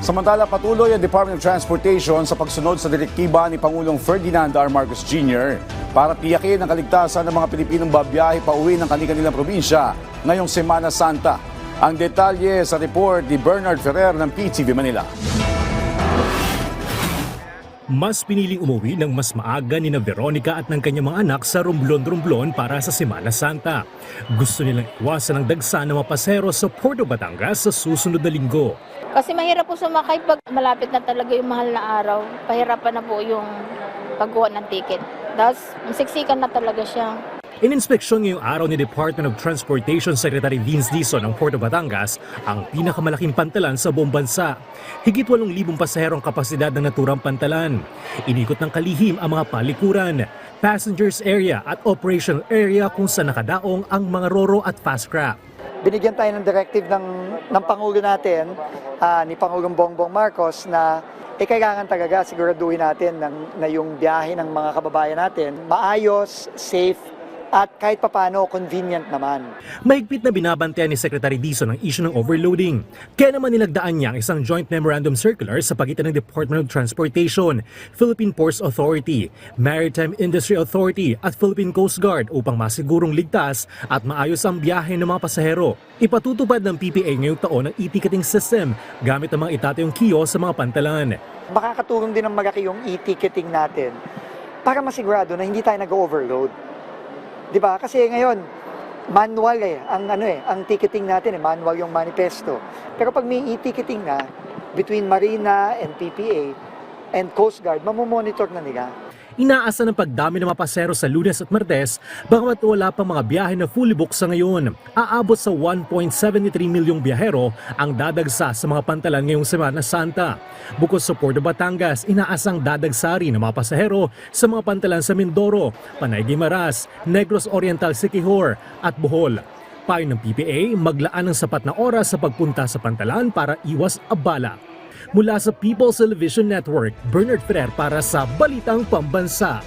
Samantala, patuloy ang Department of Transportation sa pagsunod sa direktiba ni Pangulong Ferdinand R. Marcos Jr. para tiyakin ang kaligtasan ng mga Pilipinong babiyahe pauwi ng kanilang probinsya ngayong Semana Santa. Ang detalye sa report ni Bernard Ferrer ng PTV Manila. Mas piniling umuwi ng mas maaga ni Veronica at ng kanyang mga anak sa Romblon-Romblon para sa Semana Santa. Gusto nilang iwasan ang dagsa ng mga pasahero sa Puerto Batangas sa susunod na linggo. Kasi mahirap po sumakay pag malapit na talaga yung mahal na araw. Pahirapan na po yung pagkuha ng ticket. Tapos masiksikan na talaga siya. Ininspeksyon ngayong araw ni Department of Transportation Secretary Vince Dizon ng Puerto Batangas ang pinakamalaking pantalan sa buong bansa. Higit 8,000 pasaherong kapasidad ng naturang pantalan. Inikot ng kalihim ang mga palikuran, passengers area at operational area kung saan nakadaong ang mga roro at fast craft. Binigyan tayo ng directive ng Pangulo natin, ni Pangulong Bongbong Marcos na kailangan talaga siguraduhin natin na yung biyahe ng mga kababayan natin maayos, safe, at kahit papano convenient naman. Mahigpit na binabantayan ni Secretary Dizon ang issue ng overloading. Kaya naman nilagdaan niya ang isang joint memorandum circular sa pagitan ng Department of Transportation, Philippine Ports Authority, Maritime Industry Authority at Philippine Coast Guard upang masigurong ligtas at maayos ang biyahe ng mga pasahero. Ipatutupad ng PPA ngayong taon ang e-ticketing system gamit ang mga itatayong kios sa mga pantalan. Makakatulong din ng malaki yung e-ticketing natin para masigurado na hindi tayo nag-overload. 'Di ba? Kasi ngayon manual ang ticketing natin manual yung manifesto. Pero pag may e-ticketing na between Marina and PPA and Coast Guard, mamomonitor na nila. Inaasa ng pagdami ng mga pasahero sa Lunes at Martes, bagamat wala pang mga biyahe na fully booked sa ngayon. Aabot sa 1.73 milyong biyahero ang dadagsa sa mga pantalan ngayong Semana Santa. Bukod sa Puerto Batangas, inaasang dadagsa rin ng mga pasahero sa mga pantalan sa Mindoro, Panay Guimaras, Negros Oriental Siquijor at Bohol. Payo ng PPA, maglaan ng sapat na oras sa pagpunta sa pantalan para iwas abala. Mula sa People's Television Network, Bernard Ferrer para sa Balitang Pambansa.